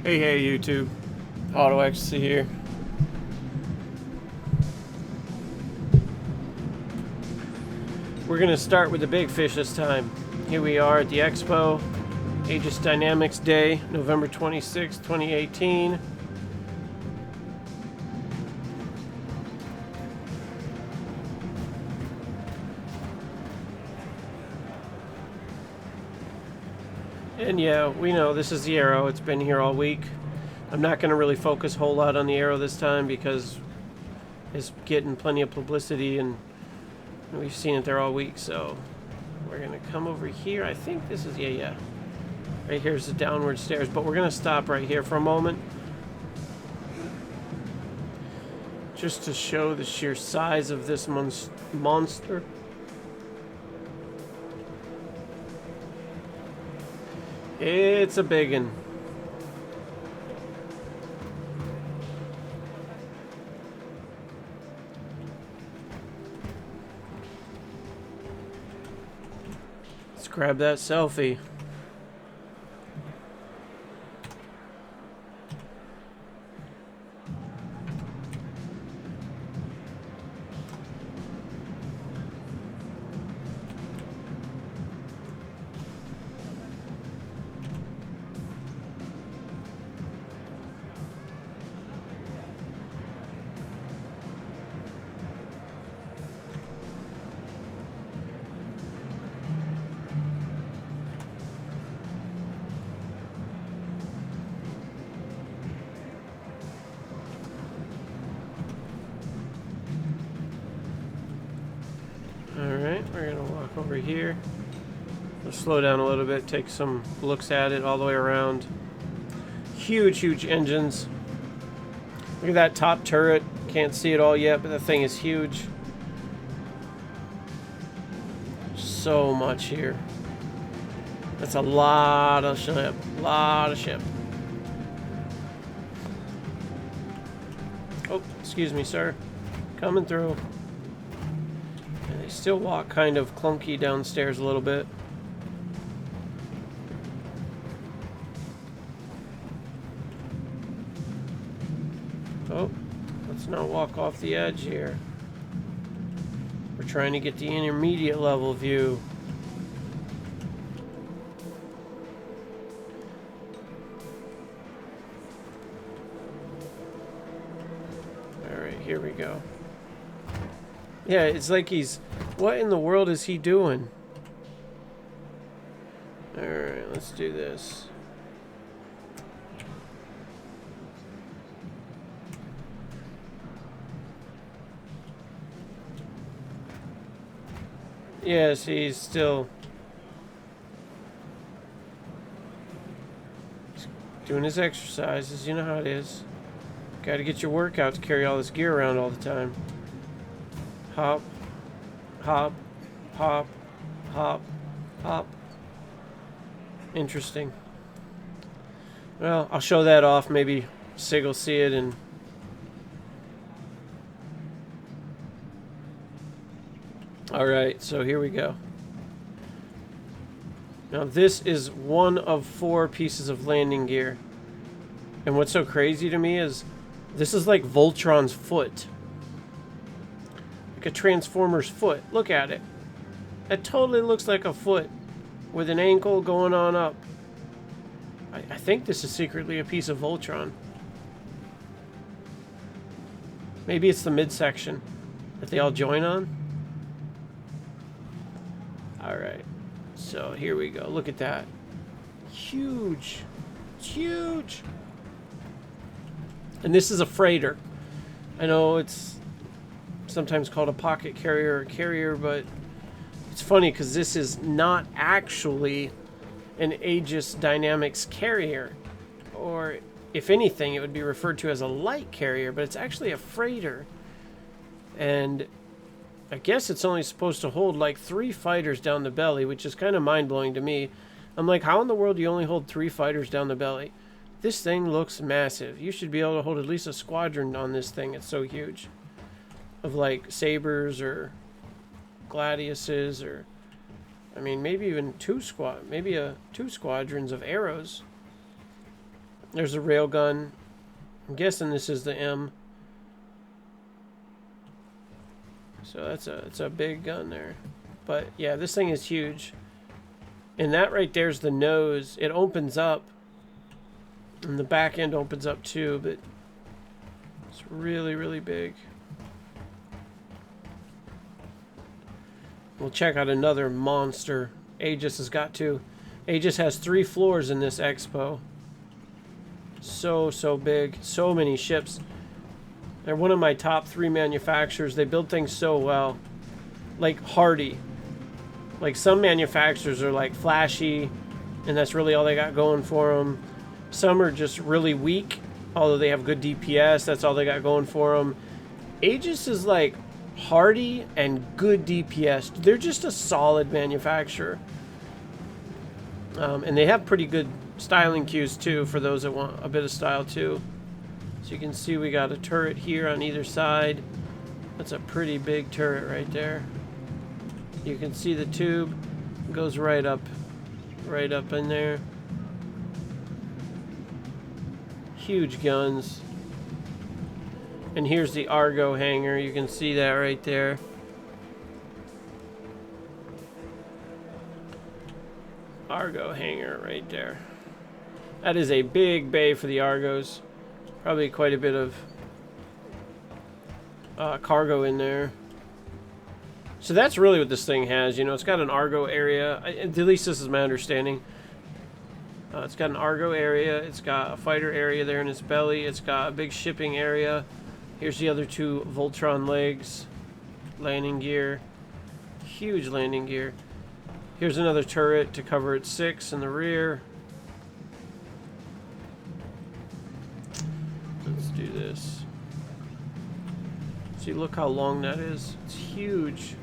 Hey YouTube, Auto-X-tacy here. We're gonna start with the big fish this time. Here we are at the EXPO, Aegis Dynamics Day, November 26, 2018. And yeah, we know this is the arrow. It's been here all week. I'm not gonna really focus a whole lot on the arrow this time because it's getting plenty of publicity and we've seen it there all week. So we're gonna come over here. I think this is, yeah. Right here's the downward stairs, but we're gonna stop right here for a moment. Just to show the sheer size of this monster. It's a biggin. Let's grab that selfie. Alright, we're going to walk over here. We'll slow down a little bit, take some looks at it all the way around. Huge engines. Look at that top turret. Can't see it all yet, but the thing is huge. So much here. That's a lot of ship. Lot of ship. Oh, excuse me, sir. Coming through. And they still walk kind of clunky downstairs a little bit. Oh, let's not walk off the edge here. We're trying to get the intermediate level view. Alright, here we go. Yeah, it's like he's... What in the world is he doing? Alright, let's do this. Yes, he's still doing his exercises. You know how it is. Got to get your workout to carry all this gear around all the time. Hop, hop, hop, hop, hop. Interesting. Well, I'll show that off. Maybe Sig will see it and... Alright, so here we go. Now this is one of 4 pieces of landing gear. And what's so crazy to me is this is like Voltron's foot. Like a Transformer's foot. Look at it. It totally looks like a foot with an ankle going on up. I think this is secretly a piece of Voltron. Maybe it's the midsection that they all join on. Alright, so here we go. Look at that. Huge. It's huge. And this is a freighter. I know it's sometimes called a pocket carrier or carrier, but it's funny because this is not actually an Aegis Dynamics carrier. Or, if anything, it would be referred to as a light carrier, but it's actually a freighter. And I guess it's only supposed to hold like 3 fighters down the belly, which is kind of mind-blowing to me. I'm like, how in the world do you only hold 3 fighters down the belly? This thing looks massive. You should be able to hold at least a squadron on this thing. It's so huge. Of like sabers or gladiuses or... I mean, maybe even 2 squadrons of arrows. There's a railgun. I'm guessing this is the M. So it's a big gun there. But yeah, this thing is huge. And that right there's the nose. It opens up. And the back end opens up too, but it's really, really big. We'll check out another monster Aegis has got to. Aegis has 3 floors in this expo. So big. So many ships. They're one of my top 3 manufacturers. They build things so well. Like Hardy. Like some manufacturers are like flashy, and that's really all they got going for them. Some are just really weak, although they have good DPS. That's all they got going for them. Aegis is like hardy and good DPS. They're just a solid manufacturer. And they have pretty good styling cues too for those that want a bit of style too. So you can see we got a turret here on either side. That's a pretty big turret right there. You can see the tube goes right up in there. Huge guns. And here's the Argo hangar. You can see that right there. Argo hangar right there. That is a big bay for the Argos. Probably quite a bit of cargo in there. So that's really what this thing has. You know, it's got an Argo area. At least this is my understanding. It's got an Argo area. It's got a fighter area there in its belly. It's got a big shipping area. Here's the other 2 Voltron legs. Landing gear. Huge landing gear. Here's another turret to cover its 6 in the rear. Let's do this. See, look how long that is. It's huge.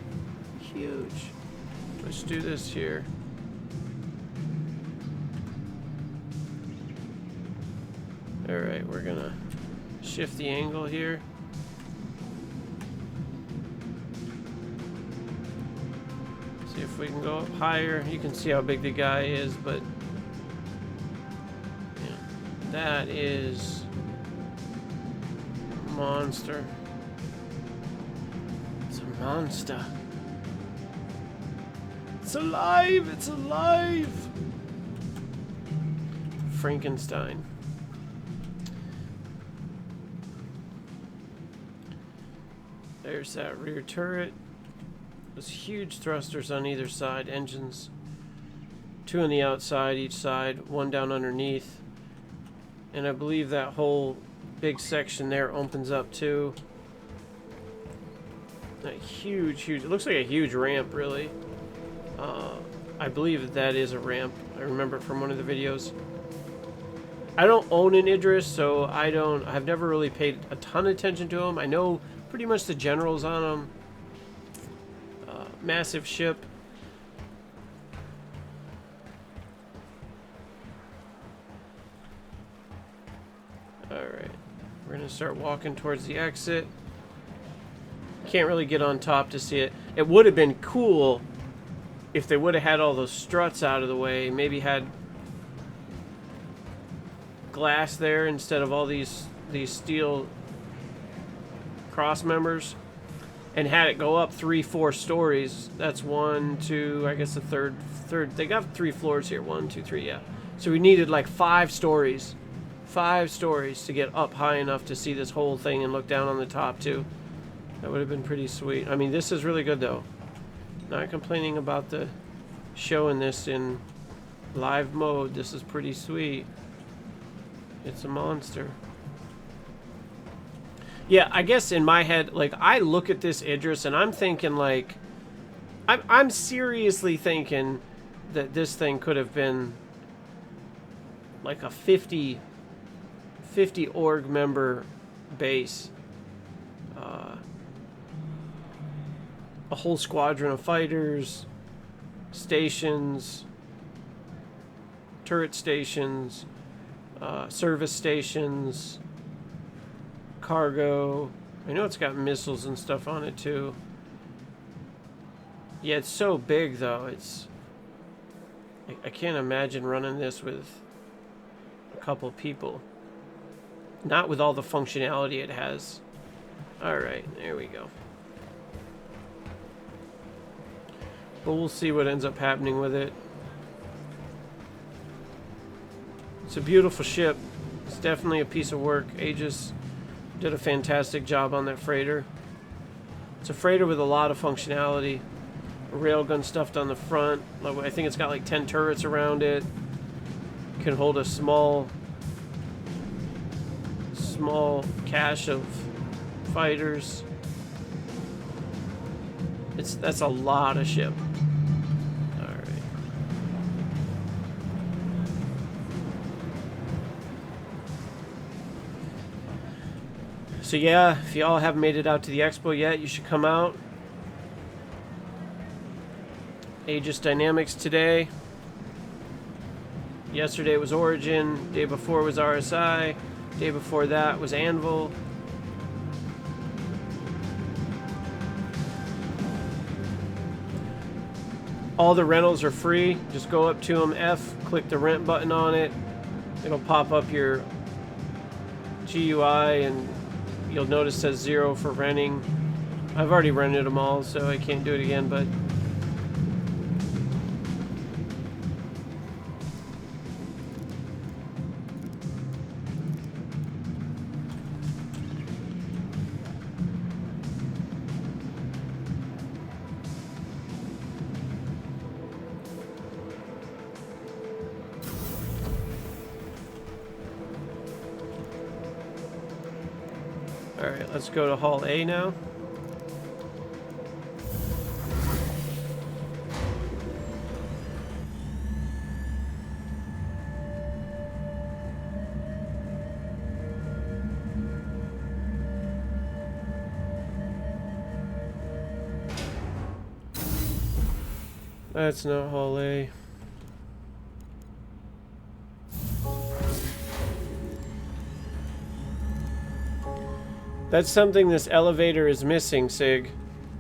Huge. Let's do this here. Alright, we're gonna shift the angle here. See if we can go up higher. You can see how big the guy is, but yeah, that is a monster. It's a monster. It's alive! It's alive! Frankenstein. There's that rear turret. Those huge thrusters on either side, engines. 2 on the outside, each side, 1 down underneath. And I believe that whole big section there opens up too. That huge, it looks like a huge ramp, really. I believe that is a ramp. I remember from one of the videos. I don't own an Idris, so I've never really paid a ton of attention to them. I know pretty much the generals on them. Massive ship. Alright. We're going to start walking towards the exit. Can't really get on top to see it. It would have been cool if they would have had all those struts out of the way. Maybe had glass there instead of all these steel cross members, and had it go up 3-4 stories. That's 1, 2, I guess the third. They got 3 floors here. 1, 2, 3, yeah. So we needed like 5 stories. 5 stories to get up high enough to see this whole thing and look down on the top too. That would have been pretty sweet. I mean, this is really good though. Not complaining about the showing this in live mode. This is pretty sweet. It's a monster. Yeah, I guess in my head, like, I look at this Idris and I'm thinking, like, I'm seriously thinking that this thing could have been like a 50 org member base. A whole squadron of fighters, stations, turret stations, service stations, cargo. I know it's got missiles and stuff on it too. Yeah, it's so big though. I can't imagine running this with a couple people. Not with all the functionality it has. Alright, there we go. But we'll see what ends up happening with it. It's a beautiful ship. It's definitely a piece of work. Aegis did a fantastic job on that freighter. It's a freighter with a lot of functionality. A railgun stuffed on the front. I think it's got like 10 turrets around it. Can hold a small cache of fighters. That's a lot of ship. All right. So yeah, if y'all haven't made it out to the expo yet, you should come out. Aegis Dynamics today. Yesterday was Origin. Day before was RSI. Day before that was Anvil. All the rentals are free. Just go up to them, click the rent button on it. It'll pop up your GUI and you'll notice it says 0 for renting. I've already rented them all, so I can't do it again, but alright, let's go to Hall A now. That's not Hall A. That's something this elevator is missing, Sig.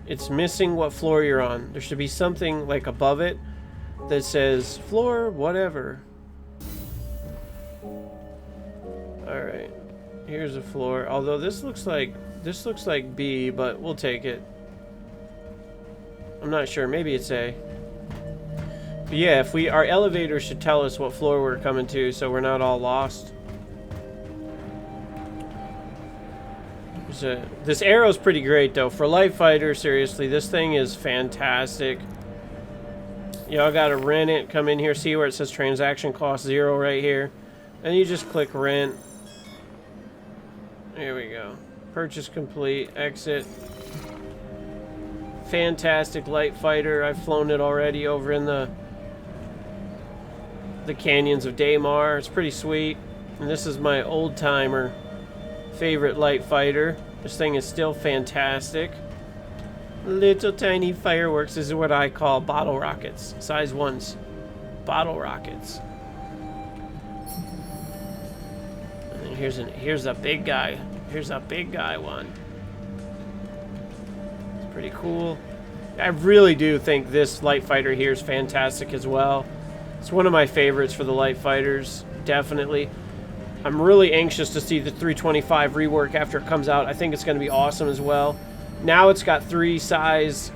It's missing what floor you're on. There should be something like above it that says floor whatever. Alright. Here's a floor. Although this looks like B, but we'll take it. I'm not sure. Maybe it's A. But yeah, our elevator should tell us what floor we're coming to so we're not all lost. This arrow's pretty great though. For light fighter, seriously, this thing is fantastic. Y'all gotta rent it. Come in here, see where it says transaction cost 0 right here. And you just click rent. There we go. Purchase complete. Exit. Fantastic light fighter. I've flown it already over in the canyons of Daymar. It's pretty sweet. And this is my old timer favorite light fighter. This thing is still fantastic. Little tiny fireworks. This is what I call bottle rockets. Size 1s. Bottle rockets. And then here's a big guy. Here's a big guy one. It's pretty cool. I really do think this light fighter here is fantastic as well. It's one of my favorites for the light fighters. Definitely. I'm really anxious to see the 325 rework after it comes out. I think it's going to be awesome as well. Now it's got 3 size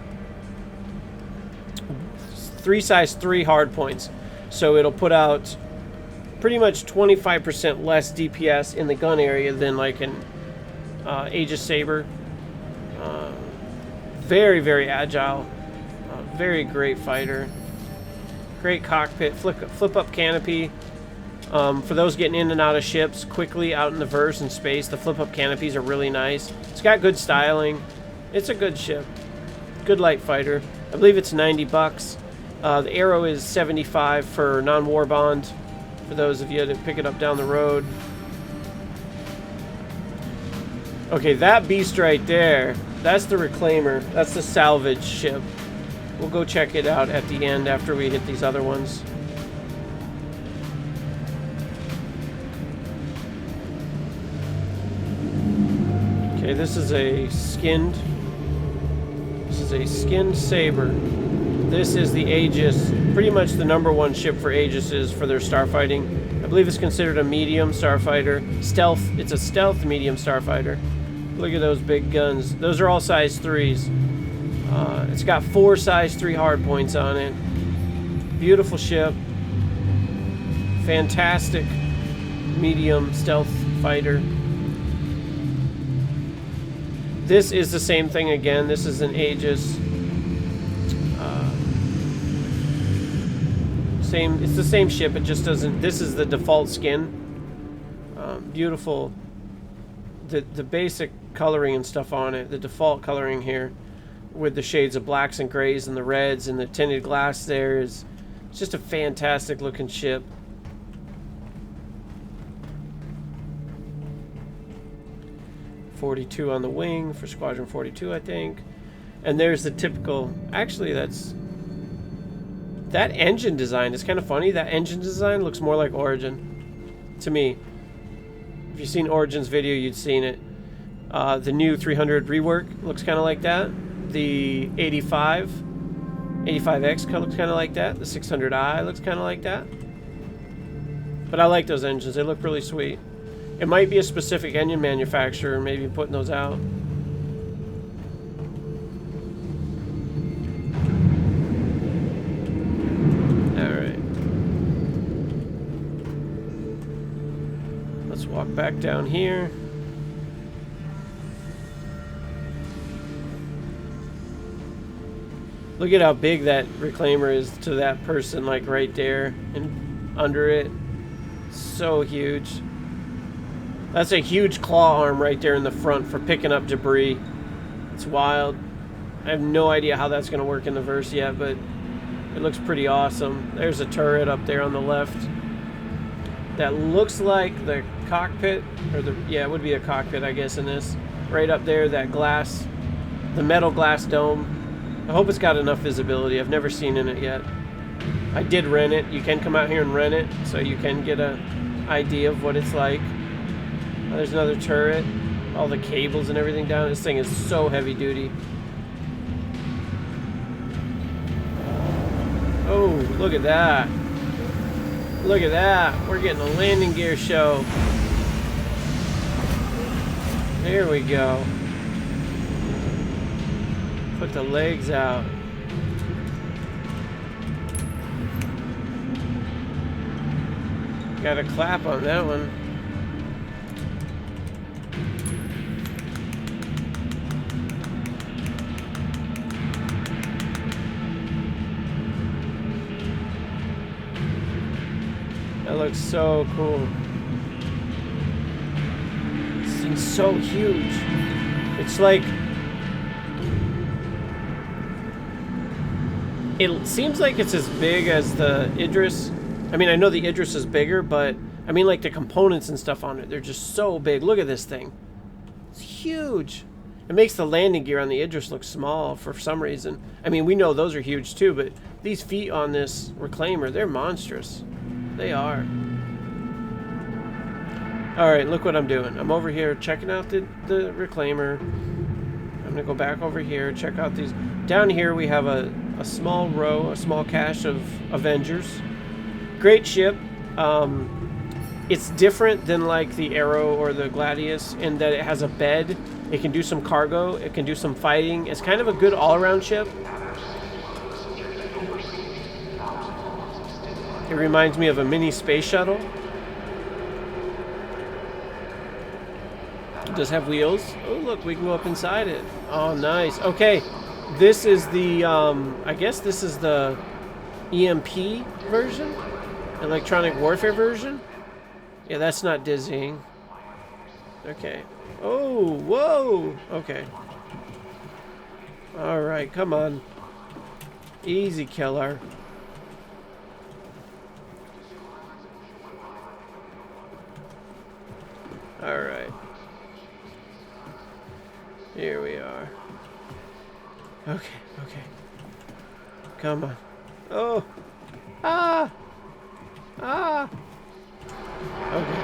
3 hard points. So it'll put out pretty much 25% less DPS in the gun area than like an Aegis Saber. Very, very agile. Very great fighter. Great cockpit. Flip up canopy. For those getting in and out of ships quickly out in the verse and space, the flip-up canopies are really nice. It's got good styling. It's a good ship. Good light fighter. I believe it's 90 bucks. The arrow is 75 for non-war bond, for those of you that pick it up down the road. Okay, that beast right there, that's the Reclaimer. That's the salvage ship. We'll go check it out at the end after we hit these other ones. Okay, this is a skinned Saber. This is the Aegis, pretty much the #1 ship for Aegis is for their starfighting. believe it's considered a medium starfighter. Stealth. It's a stealth medium starfighter. Look at those big guns. Those are all size 3s. It's got 4 size 3 hard points on it. Beautiful ship. Fantastic medium stealth fighter. This is the same thing again. This is an Aegis. It's the same ship. It just doesn't. This is the default skin. Beautiful. The basic coloring and stuff on it. The default coloring here, with the shades of blacks and grays and the reds and the tinted glass there, is it's just a fantastic looking ship. .42 on the wing for Squadron 42, I think. And there's the typical. Actually, that engine design is kind of funny. That engine design looks more like Origin to me. If you've seen Origin's video, you'd seen it. The new 300 rework looks kind of like that. The 85X looks kind of like that. The 600i looks kind of like that. But I like those engines. They look really sweet. It might be a specific engine manufacturer maybe putting those out. Walk back down here. Look at how big that reclaimer is to that person, like right there and under it. So huge. That's a huge claw arm right there in the front for picking up debris. It's wild. I have no idea how that's going to work in the verse yet, but it looks pretty awesome. There's a turret up there on the left. That looks like the cockpit, or yeah, it would be a cockpit, I guess, in this. Right up there, that glass, the metal glass dome. I hope it's got enough visibility. I've never seen in it yet. I did rent it. You can come out here and rent it, so you can get an idea of what it's like. There's another turret. All the cables and everything down. This thing is so heavy duty. Oh, look at that. Look at that. We're getting a landing gear show. There we go. Put the legs out. Got a clap on that one. That looks so cool. This thing's so huge. It's like... It seems like it's as big as the Idris. I mean, I know the Idris is bigger, but... I mean, like, the components and stuff on it, they're just so big. Look at this thing. It's huge. It makes the landing gear on the Idris look small for some reason. I mean, we know those are huge too, but these feet on this reclaimer, they're monstrous. They are. Alright, look what I'm doing. I'm over here checking out the reclaimer. I'm going to go back over here, check out these. Down here we have a small row, a small cache of Avengers. Great ship. It's different than like the Arrow or the Gladius in that it has a bed. It can do some cargo. It can do some fighting. It's kind of a good all-around ship. It reminds me of a mini space shuttle. It does have wheels. Oh, look, we can go up inside it. Oh, nice. Okay, this is the, I guess this is the EMP version? Electronic warfare version? Yeah, that's not dizzying. Okay. Oh, whoa! Okay. Alright, come on. Easy, killer. Alright. Here we are. Okay, okay. Come on. Oh! Ah! Ah! Okay.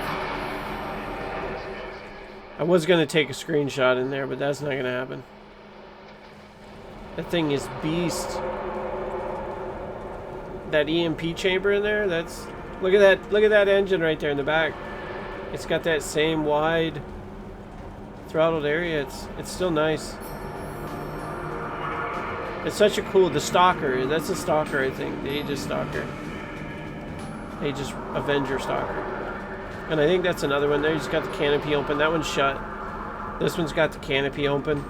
I was going to take a screenshot in there, but that's not going to happen. That thing is beast. That EMP chamber in there, that's Look at that! Look at that engine right there in the back. It's got that same wide throttled area. It's still nice. It's such a cool, the Stalker, that's a Stalker, I think, the Aegis Stalker. Aegis Avenger Stalker. And I think that's another one there. He's got the canopy open. That one's shut. This one's got the canopy open.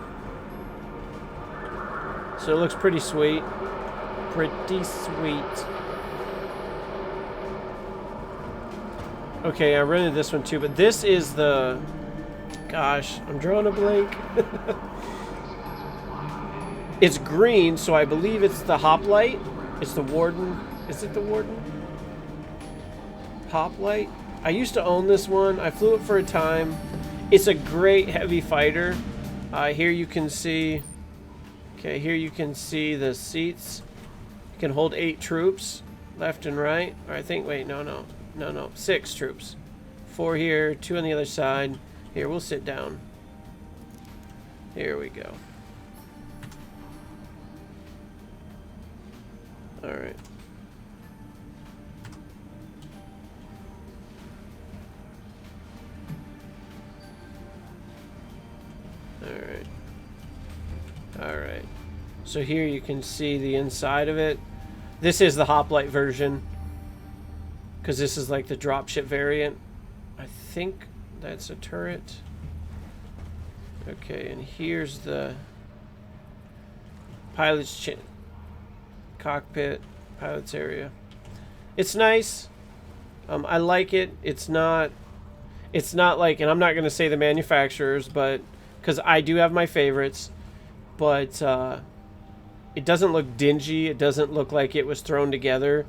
So it looks pretty sweet. Pretty sweet. Okay, I rented this one too, but this is the... Gosh, I'm drawing a blank. It's green, so I believe it's the Hoplite. It's the Warden. Is it the Warden? Hoplite? I used to own this one. I flew it for a time. It's a great heavy fighter. Here you can see... Okay, here you can see the seats. You can hold 8 troops, left and right. Or I think, wait, no. 6 troops. 4 here, 2 on the other side. Here, we'll sit down. Here we go. Alright. Alright. So here you can see the inside of it. This is the Hoplite version, because this is like the dropship variant. I think that's a turret. Okay, and here's the pilot's cockpit, pilot's area. It's nice. I like it. It's not like, and I'm not going to say the manufacturers, but because I do have my favorites, but it doesn't look dingy. It doesn't look like it was thrown together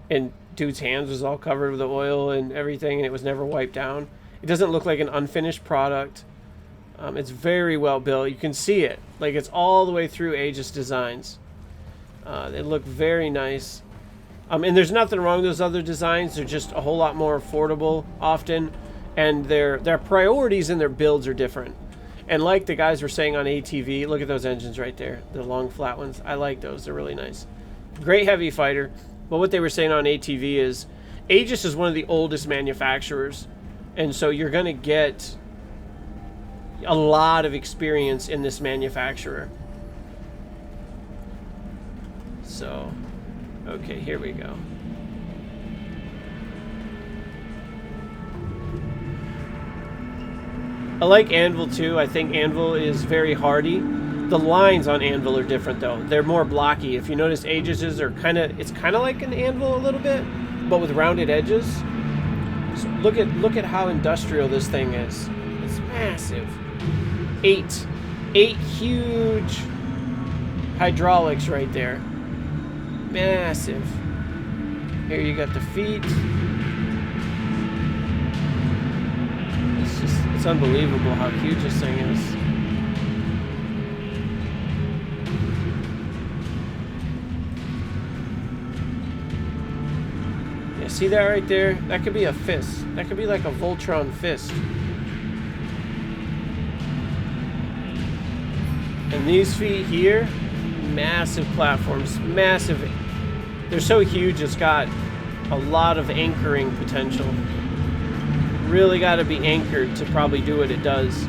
and dude's hands was all covered with oil and everything and it was never wiped down. It doesn't look like an unfinished product. It's very well built. You can see it. Like, it's all the way through Aegis Designs. They look very nice. And there's nothing wrong with those other designs. They're just a whole lot more affordable often. And their priorities in their builds are different. And like the guys were saying on ATV, look at those engines right there. The long flat ones. I like those. They're really nice. Great heavy fighter. But what they were saying on ATV is Aegis is one of the oldest manufacturers. And so you're going to get a lot of experience in this manufacturer. So, okay, here we go. I like Anvil too. I think Anvil is very hardy. The lines on Anvil are different though. They're more blocky. If you notice, Aegis's are it's kind of like an Anvil a little bit, but with rounded edges. So look at how industrial this thing is. It's massive. 8 huge hydraulics right there. Massive. Here you got the feet. It's unbelievable how huge this thing is. Yeah, see that right there? That could be a fist. That could be like a Voltron fist. And these feet here, massive platforms, massive. They're so huge, it's got a lot of anchoring potential. Really got to be anchored to probably do what it does.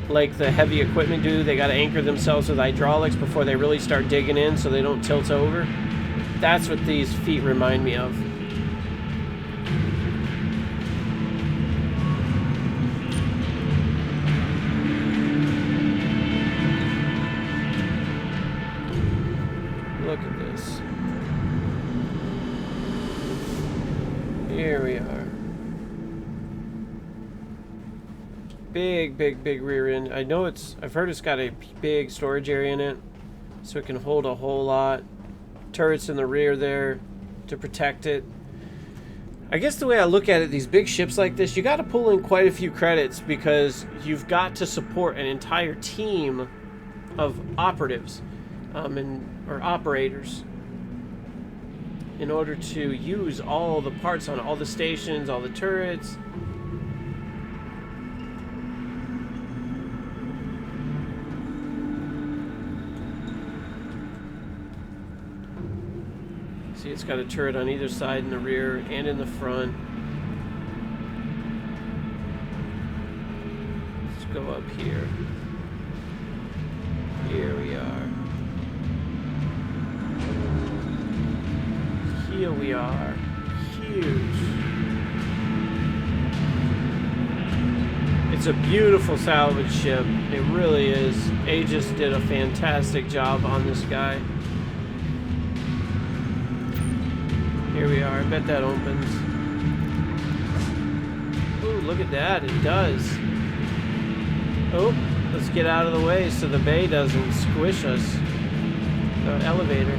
Like the heavy equipment do, they got to anchor themselves with hydraulics before they really start digging in so they don't tilt over. That's what these feet remind me of. Look at this. Here we are. Big rear end. I know I've heard it's got a big storage area in it, so it can hold a whole lot. Turrets in the rear there to protect it. I guess the way I look at it, these big ships like this, you got to pull in quite a few credits because you've got to support an entire team of operatives or operators in order to use all the parts on all the stations, all the turrets. See, It's got a turret on either side, in the rear and in the front. Let's go up here. Here we are. Here we are. Huge. It's a beautiful salvage ship. It really is. Aegis did a fantastic job on this guy. Here we are. I bet that opens. Ooh, look at that. It does. Oh, let's get out of the way so the bay doesn't squish us. The elevator.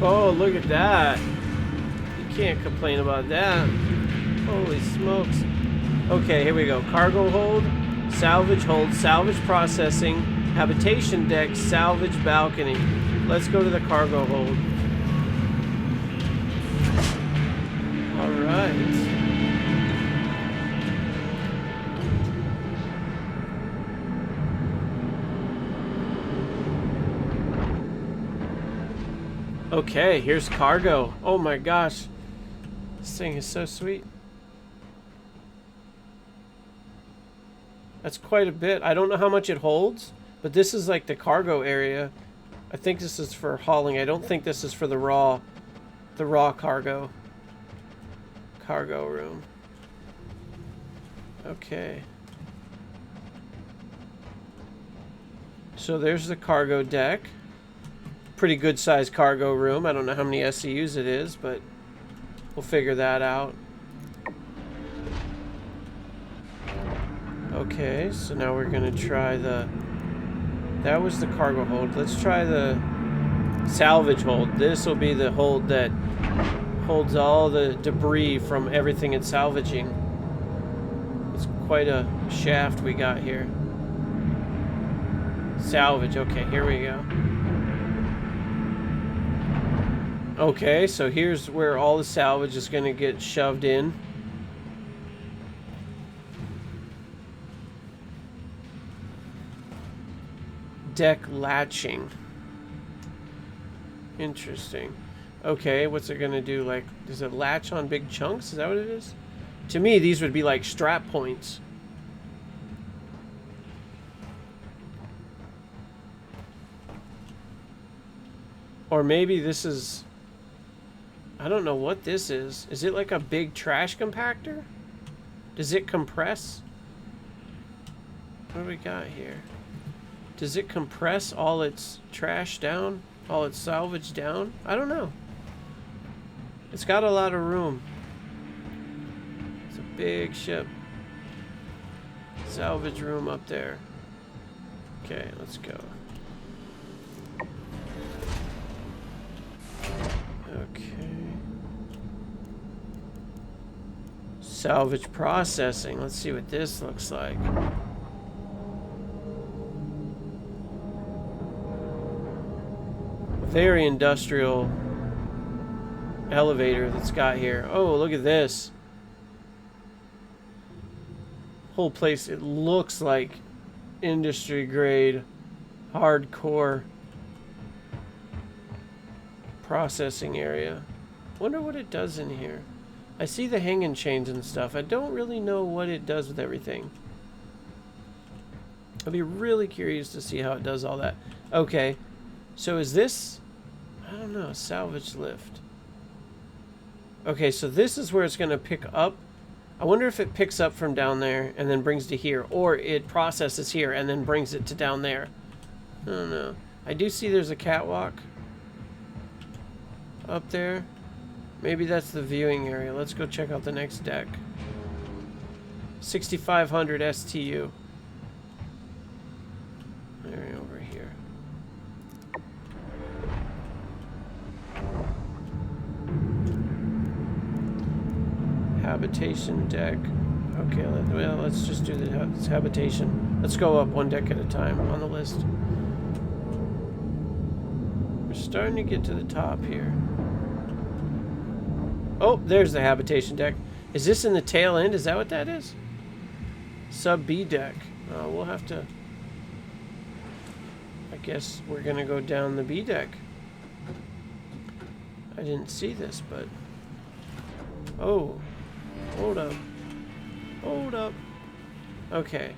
Oh, look at that. You can't complain about that. Holy smokes. Okay, here we go. Cargo hold, salvage processing, habitation deck, salvage balcony. Let's go to the cargo hold. All right. Okay, here's cargo. Oh my gosh. This thing is so sweet. That's quite a bit. I don't know how much it holds, but this is like the cargo area. I think this is for hauling. I don't think this is for the raw cargo room. Okay. So there's the cargo deck. Pretty good sized cargo room. I don't know how many SCUs it is, but we'll figure that out. Okay, so now we're gonna try that was the cargo hold. Let's try the salvage hold. This will be the hold that holds all the debris from everything it's salvaging. It's quite a shaft we got here. Salvage, okay, here we go. Okay, so here's where all the salvage is going to get shoved in. Deck latching. Interesting. Okay, what's it going to do? Like, does it latch on big chunks? Is that what it is? To me, these would be like strap points. Or maybe this is... I don't know what this is. Is it like a big trash compactor? Does it compress? What do we got here? Does it compress all its trash down? All its salvage down? I don't know. It's got a lot of room. It's a big ship. Salvage room up there. Okay, let's go. Okay. Salvage processing. Let's see what this looks like. Very industrial elevator that's got here. Oh, look at this. Whole place, it looks like industry grade, hardcore processing area. Wonder what it does in here. I see the hanging chains and stuff. I don't really know what it does with everything. I'll be really curious to see how it does all that. Okay, so is this, I don't know, salvage lift. Okay, so this is where it's going to pick up. I wonder if it picks up from down there and then brings to here, or it processes here and then brings it to down there. I don't know. I do see there's a catwalk up there. Maybe that's the viewing area. Let's go check out the next deck. 6,500 STU. There, over here. Habitation deck. Okay, let's just do the habitation. Let's go up one deck at a time on the list. We're starting to get to the top here. Oh, there's the habitation deck. Is this in the tail end? Is that what that is? Sub B deck. We'll have to Guess we're gonna go down the B deck. I didn't see this, but... Oh. Hold up. Hold up. Okay.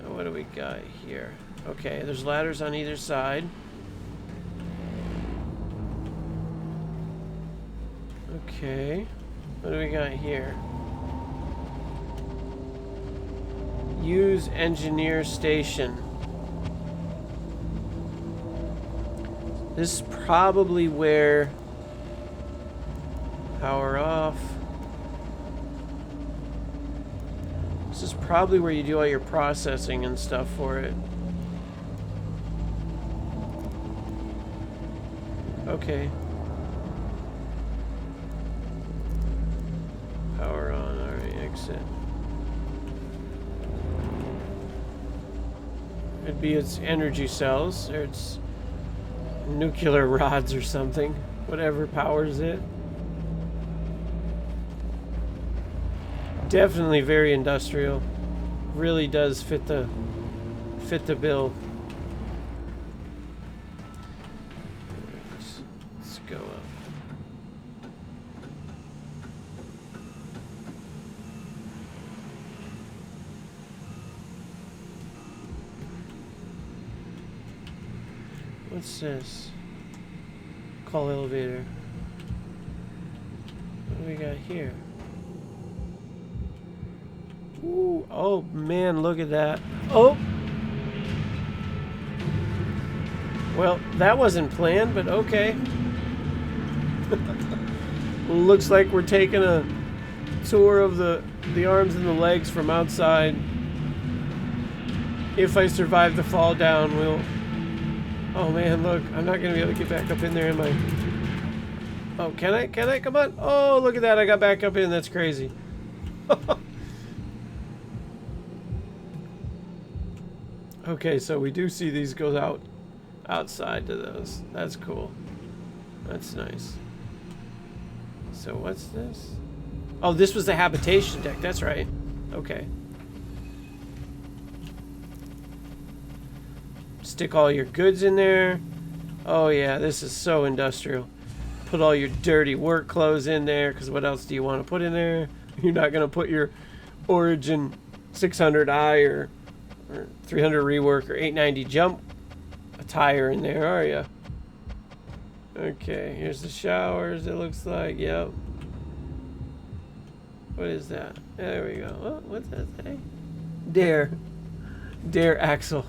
Now what do we got here? Okay, there's ladders on either side. Okay. What do we got here? Use engineer station. This is probably where... Power off. This is probably where you do all your processing and stuff for it. Okay. Power on, alright, exit. It'd be its energy cells, or its nuclear rods or something. Whatever powers it. Definitely very industrial. Really does fit the bill. Let's go up. What's this? Call elevator. What do we got here? Ooh, oh man, look at that. Oh! Well, that wasn't planned, but okay. Looks like we're taking a tour of the arms and the legs from outside. If I survive the fall down, we'll... Oh man, look, I'm not gonna be able to get back up in there, am I? Oh, can I? Can I? Come on. Oh, look at that, I got back up in, that's crazy. Okay, so we do see these go outside to those. That's cool. That's nice. So what's this? Oh, this was the habitation deck. That's right. Okay. Stick all your goods in there. Oh yeah, this is so industrial. Put all your dirty work clothes in there, because what else do you want to put in there? You're not going to put your Origin 600i or 300 rework or 890 jump attire in there, are ya? Okay, here's the showers, it looks like. Yep. What is that? There we go. Oh, what's that say? Dare. Dare Axle.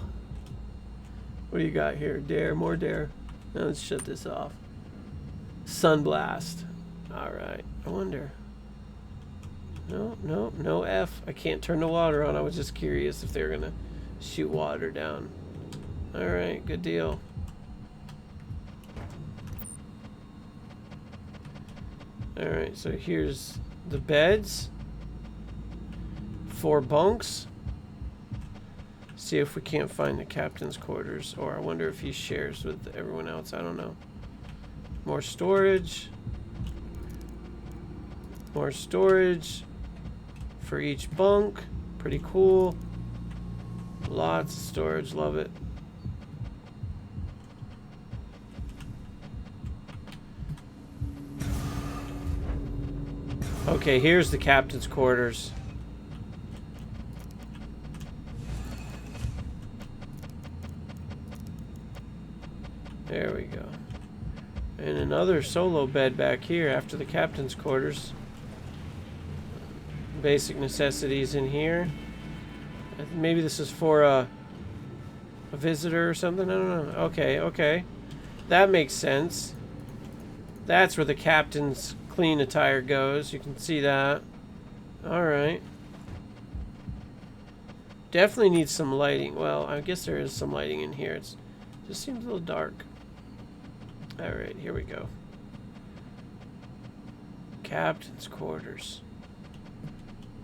What do you got here? Dare, more dare. Now let's shut this off. Sunblast. Alright, I wonder. No F. I can't turn the water on. I was just curious if they were gonna shoot water down. Alright, good deal. Alright, so here's the beds. 4 bunks. See if we can't find the captain's quarters, or I wonder if he shares with everyone else. I don't know. More storage. More storage for each bunk. Pretty cool. Lots of storage, love it. Okay, here's the captain's quarters. There we go. And another solo bed back here after the captain's quarters. Basic necessities in here. Maybe this is for a visitor or something. I don't know. Okay. That makes sense. That's where the captain's clean attire goes. You can see that. Alright. Definitely needs some lighting. Well, I guess there is some lighting in here. It just seems a little dark. Alright, here we go. Captain's quarters.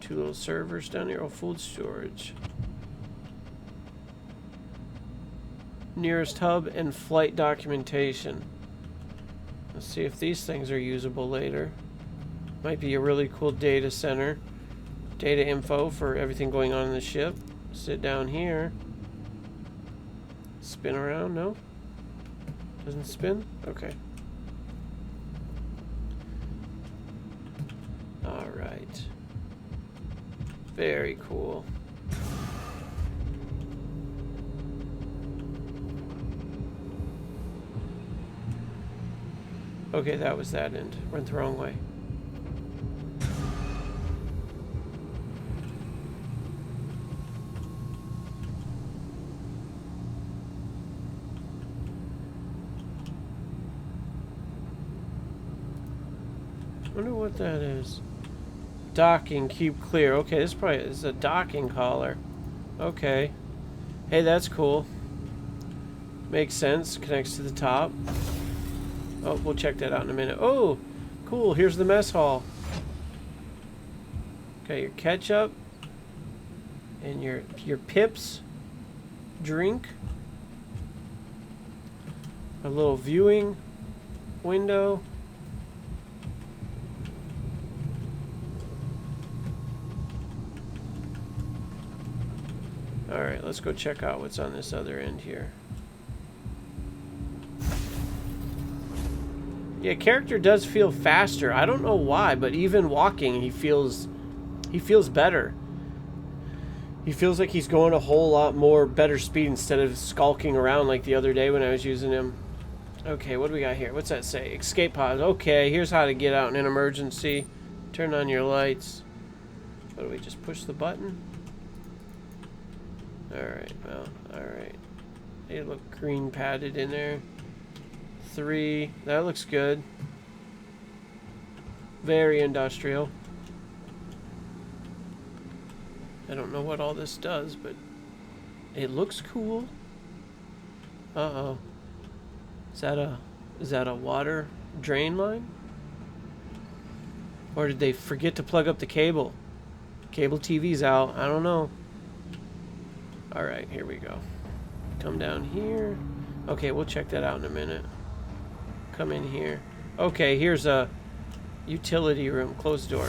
2 little servers down here. Oh, food storage. Nearest hub and flight documentation. Let's see if these things are usable later. Might be a really cool data center. Data info for everything going on in the ship. Sit down here. spin around? No? Doesn't spin? Okay. Alright. Very cool. Okay, that was that end. Went the wrong way. Wonder what that is. Docking, keep clear. Okay, this probably is a docking collar. Okay. Hey, that's cool. Makes sense. Connects to the top. Oh, we'll check that out in a minute. Oh, cool. Here's the mess hall. Okay, your ketchup and your pips drink. A little viewing window. Alright, let's go check out what's on this other end here. Yeah, character does feel faster. I don't know why, but even walking, he feels better. He feels like he's going a whole lot more better speed instead of skulking around like the other day when I was using him. Okay, what do we got here? What's that say? Escape pods. Okay, here's how to get out in an emergency. Turn on your lights. What do we just push the button? Alright, well, alright. They look green padded in there. 3. That looks good. Very industrial. I don't know what all this does, but it looks cool. Uh-oh. Is that a water drain line? Or did they forget to plug up the cable? Cable TV's out. I don't know. Alright, here we go. Come down here. Okay, we'll check that out in a minute. Come in here. Okay, here's a utility room. Closed door.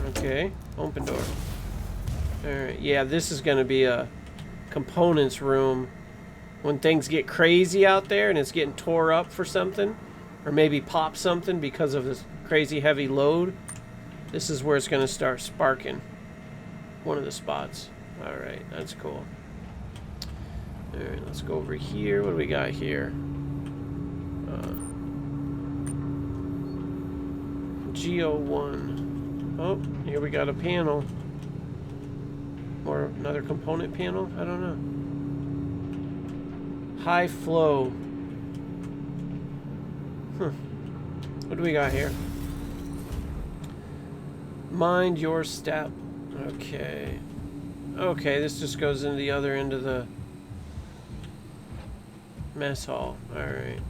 Okay, open door. Alright, yeah, this is going to be a components room. When things get crazy out there and it's getting tore up for something, or maybe pop something because of this crazy heavy load, this is where it's going to start sparking. One of the spots. Alright, that's cool. Alright, let's go over here. What do we got here? Geo1. Oh, here we got a panel. Or another component panel? I don't know. High flow. What do we got here? Mind your step. Okay. Okay, this just goes into the other end of the mess hall. Alright.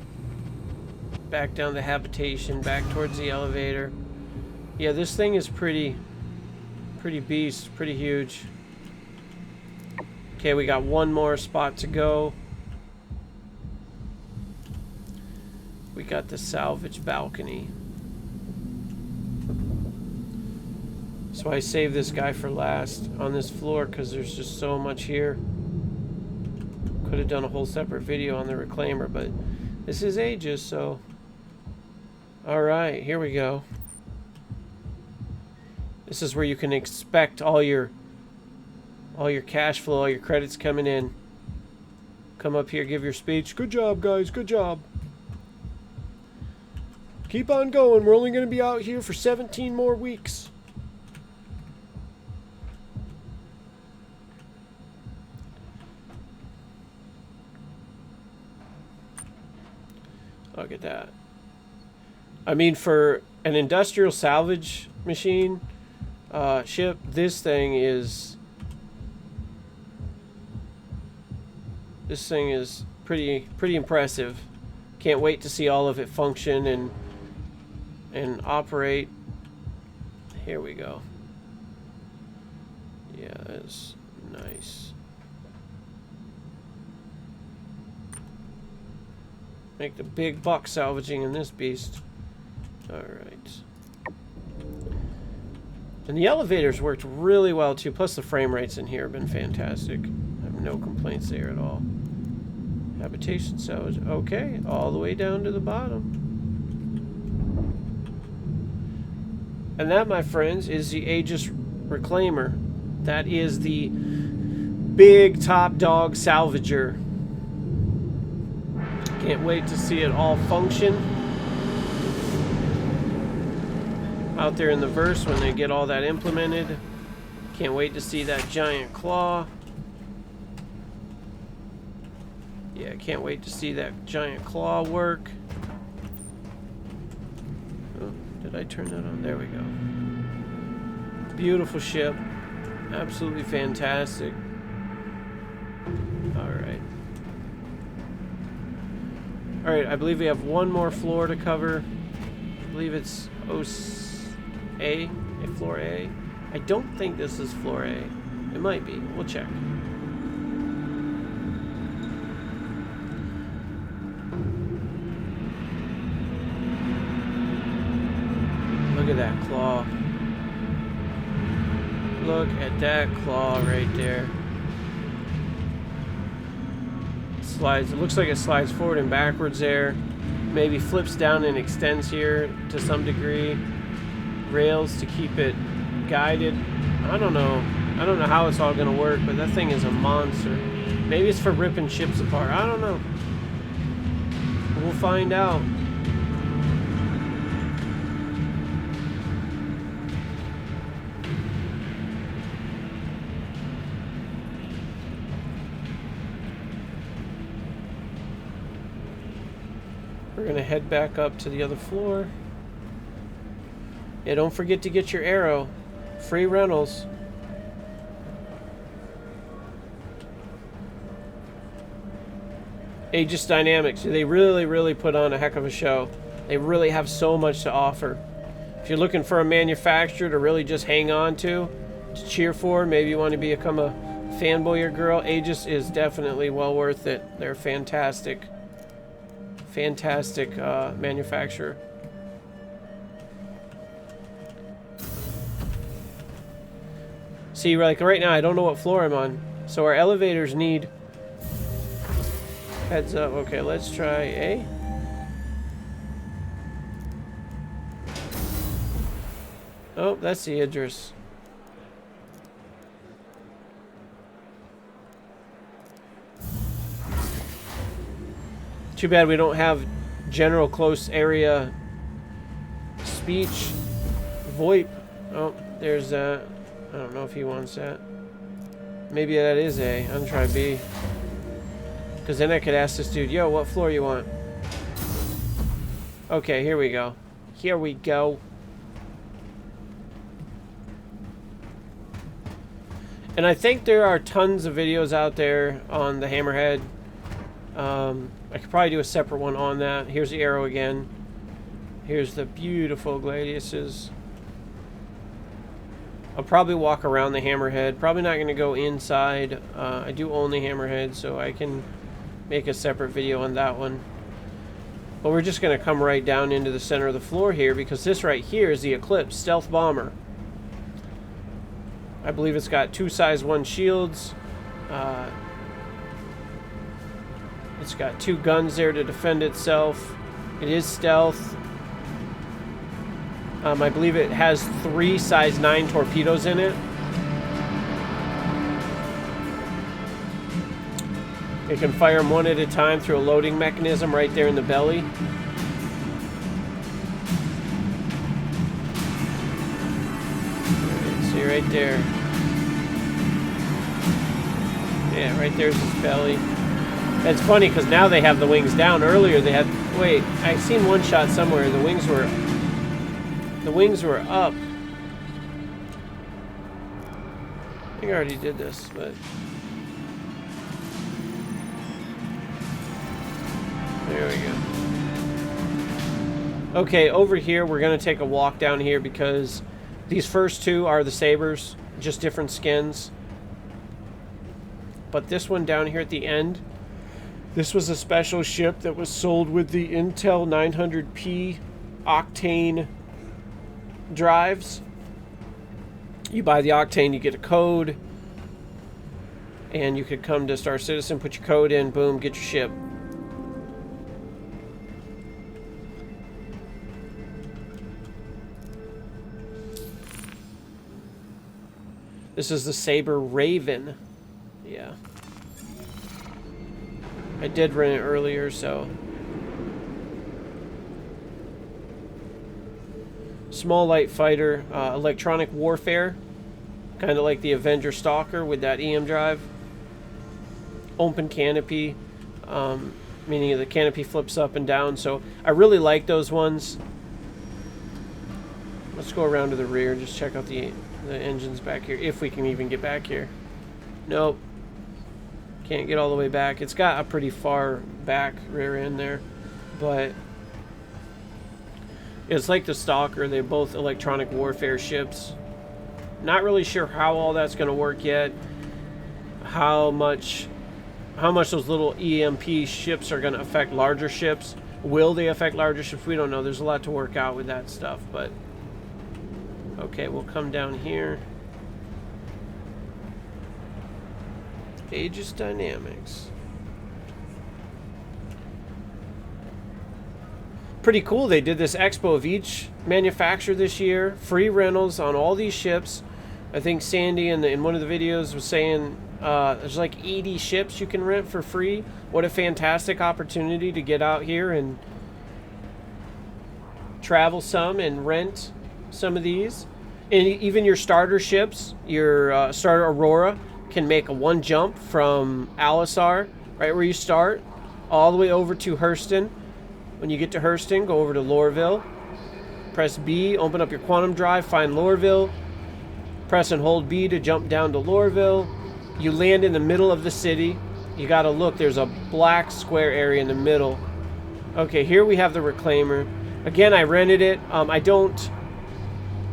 Back down the habitation, back towards the elevator. Yeah, this thing is pretty beast, pretty huge. Okay, we got one more spot to go. We got the salvage balcony. So I saved this guy for last on this floor because there's just so much here. Could have done a whole separate video on the reclaimer, but this is Aegis, so... Alright, here we go. This is where you can expect all your cash flow, all your credits coming in. Come up here, give your speech. Good job, guys, good job. Keep on going. We're only going to be out here for 17 more weeks. Look at that. I mean, for an industrial salvage machine ship, this thing is pretty impressive. Can't wait to see all of it function and operate. Here we go. Yeah, that's nice. Make the big buck salvaging in this beast. Alright. And the elevators worked really well too, plus the frame rates in here have been fantastic. I have no complaints there at all. Habitation salvage. Okay, all the way down to the bottom. And that, my friends, is the Aegis Reclaimer. That is the big top dog salvager. Can't wait to see it all function out there in the verse when they get all that implemented. Can't wait to see that giant claw. Yeah, can't wait to see that giant claw work. Oh, did I turn that on? There we go. Beautiful ship. Absolutely fantastic. Alright. Alright, I believe we have one more floor to cover. I believe it's A, floor A. I don't think this is floor A. It might be. We'll check. Look at that claw. Look at that claw right there. Slides. It looks like it slides forward and backwards there. Maybe flips down and extends here to some degree. Rails to keep it guided. I don't know. I don't know how it's all going to work, but that thing is a monster. Maybe it's for ripping ships apart. I don't know. We'll find out. We're going to head back up to the other floor. Yeah, don't forget to get your arrow. Free rentals. Aegis Dynamics. They really put on a heck of a show. They really have so much to offer. If you're looking for a manufacturer to really just hang on to cheer for, maybe you want to become a fanboy or girl, Aegis is definitely well worth it. They're fantastic. Fantastic manufacturer. See, like right now, I don't know what floor I'm on. So our elevators need heads up. Okay, let's try A. Oh, that's the Idris. Too bad we don't have general close area speech. VoIP. Oh, there's that. I don't know if he wants that. Maybe that is A. I'm gonna try B. Because then I could ask this dude, yo, what floor you want? Okay, here we go. Here we go. And I think there are tons of videos out there on the Hammerhead. I could probably do a separate one on that. Here's the arrow again. Here's the beautiful Gladiuses. I'll probably walk around the Hammerhead. Probably not going to go inside. I do own the Hammerhead, so I can make a separate video on that one. But we're just going to come right down into the center of the floor here, because this right here is the Eclipse Stealth Bomber. I believe it's got 2 size 1 shields. It's got 2 guns there to defend itself. It is stealth. I believe it has 3 size 9 torpedoes in it. It can fire them one at a time through a loading mechanism right there in the belly. See right there. Yeah, right there's his belly. That's funny because now they have the wings down. Earlier they had... Wait, I seen one shot somewhere. The wings were up. I think I already did this, but... There we go. Okay, over here, we're going to take a walk down here because these first 2 are the Sabres, just different skins. But this one down here at the end, this was a special ship that was sold with the Intel 900P Octane drives. You buy the Octane, you get a code, and you could come to Star Citizen, put your code in, boom, get your ship. This is the Saber Raven. Yeah. I did rent it earlier, so. Small light fighter, electronic warfare. Kind of like the Avenger Stalker with that EM drive. Open canopy, meaning the canopy flips up and down. So I really like those ones. Let's go around to the rear and just check out the engines back here, if we can even get back here. Nope. Can't get all the way back. It's got a pretty far back rear end there, but it's like the Stalker. They're both electronic warfare ships. Not really sure how all that's going to work yet. How much those little EMP ships are going to affect larger ships. Will they affect larger ships? We don't know. There's a lot to work out with that stuff, but okay, we'll come down here. Aegis Dynamics. Pretty cool. They did this expo of each manufacturer this year. Free rentals on all these ships. I think Sandy in one of the videos was saying there's like 80 ships you can rent for free. What a fantastic opportunity to get out here and travel some and rent some of these. And even your starter ships, your starter Aurora, can make a one jump from Alisar, right where you start, all the way over to Hurston. When you get to Hurston, go over to Lorville. Press B, open up your quantum drive, find Lorville. Press and hold B to jump down to Lorville. You land in the middle of the city. You gotta look, there's a black square area in the middle. Okay, here we have the Reclaimer. Again, I rented it.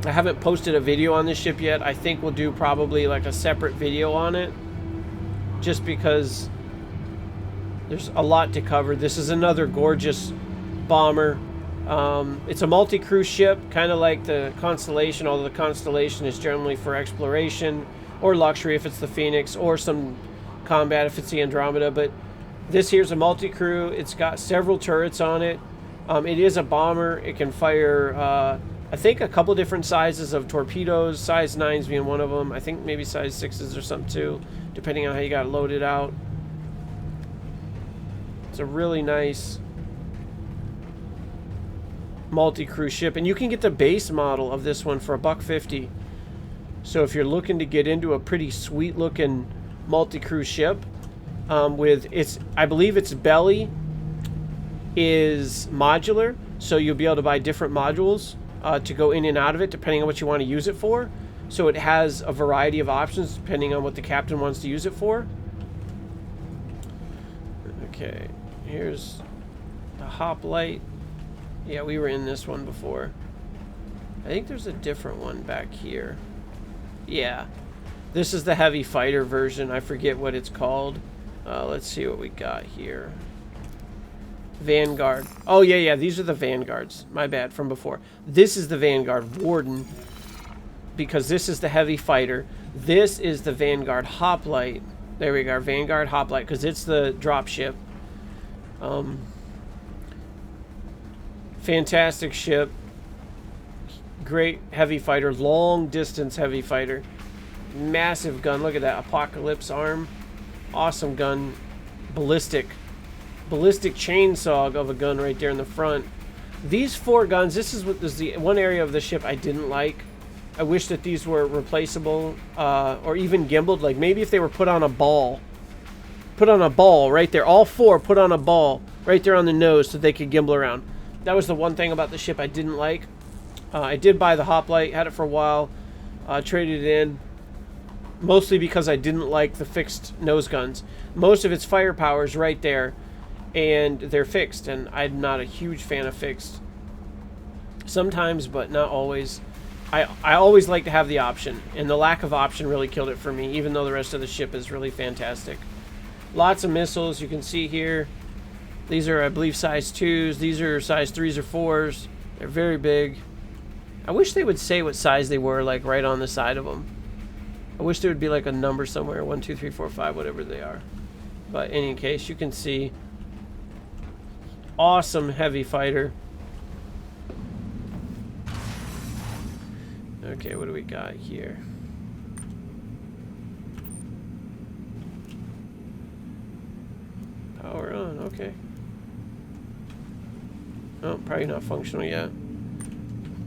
I haven't posted a video on this ship yet. I think we'll do probably like a separate video on it, just because there's a lot to cover. This is another gorgeous bomber. It's a multi-crew ship, kind of like the Constellation, although the Constellation is generally for exploration or luxury if it's the Phoenix, or some combat if it's the Andromeda. But this here's a multi-crew. It's got several turrets on it. It is a bomber. It can fire I think a couple different sizes of torpedoes, size 9s being one of them. I think maybe size 6s or something too, depending on how you got it loaded out. It's a really nice multi-crew ship, and you can get the base model of this one for $150. So if you're looking to get into a pretty sweet looking multi-crew ship, with its, I believe its belly is modular, so you'll be able to buy different modules to go in and out of it depending on what you want to use it for. So it has a variety of options depending on what the captain wants to use it for. Okay, here's the hoplite. Yeah, we were in this one before. I think there's a different one back here. Yeah, this is the heavy fighter version. I forget what it's called. Let's see what we got here. Vanguard. Oh, yeah, these are the Vanguards. My bad, from before. This is the Vanguard Warden, because this is the heavy fighter. This is the Vanguard Hoplite. There we go, Vanguard Hoplite, because it's the drop ship. Fantastic ship. Great heavy fighter. Long distance heavy fighter. Massive gun. Look at that. Apocalypse arm. Awesome gun. Ballistic chainsaw of a gun right there in the front. These four guns, this is the one area of the ship I didn't like. I wish that these were replaceable, or even gimbaled. Like maybe if they were put on a ball right there, all four put on a ball right there on the nose so they could gimbal around. That was the one thing about the ship I didn't like. I did buy the hoplite, had it for a while, traded it in, mostly because I didn't like the fixed nose guns. Most of its firepower is right there, and they're fixed, and I'm not a huge fan of fixed. Sometimes, but not always. I always like to have the option, and the lack of option really killed it for me, even though the rest of the ship is really fantastic. Lots of missiles, you can see here. These are, I believe, size 2s. These are size 3s or 4s. They're very big. I wish they would say what size they were, like right on the side of them. I wish there would be like a number somewhere, 1, 2, 3, 4, 5, whatever they are. But in any case, you can see awesome heavy fighter. Okay, what do we got here? Okay. Oh, probably not functional yet.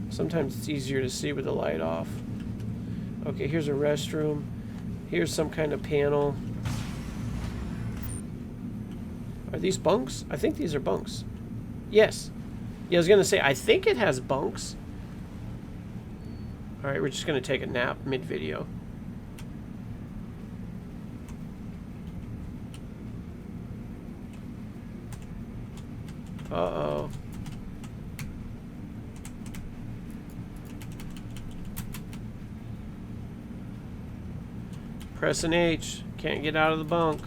Sometimes it's easier to see with the light off. Okay, here's a restroom. Here's some kind of panel. Are these bunks? I think these are bunks. Yes. Yeah, I was going to say, I think it has bunks. Alright, we're just going to take a nap mid-video. Uh-oh. Press an H. Can't get out of the bunk.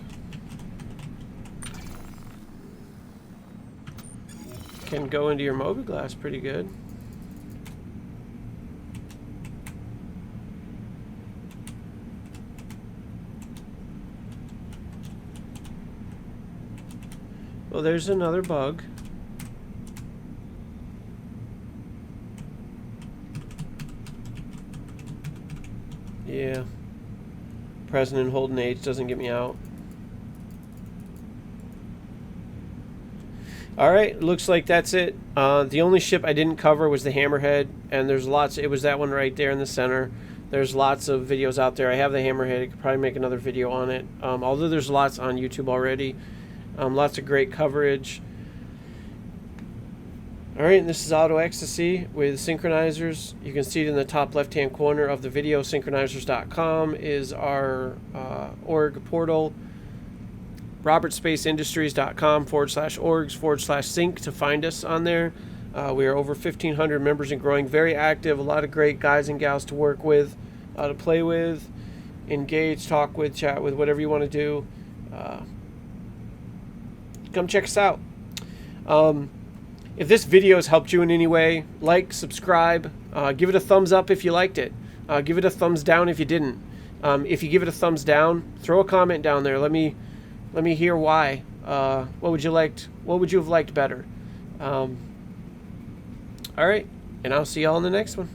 Can go into your mobiGlas pretty good. Well, there's another bug. Yeah. Pressing and holding H doesn't get me out. Alright, looks like that's it. The only ship I didn't cover was the Hammerhead, and there's lots. It was that one right there in the center. There's lots of videos out there. I have the Hammerhead. I could probably make another video on it. Although there's lots on YouTube already. Lots of great coverage. Alright, and this is Auto-X-tacy with synchronizers. You can see it in the top left-hand corner of the video. Synchronizers.com is our org portal. robertspaceindustries.com/orgs/sync to find us on there. We are over 1,500 members and growing, very active, a lot of great guys and gals to work with, to play with, engage, talk with, chat with, whatever you want to do. Come check us out. If this video has helped you in any way, like, subscribe, give it a thumbs up if you liked it. Give it a thumbs down if you didn't. If you give it a thumbs down, throw a comment down there. Let me hear why. What would you have liked better? All right, and I'll see y'all in the next one.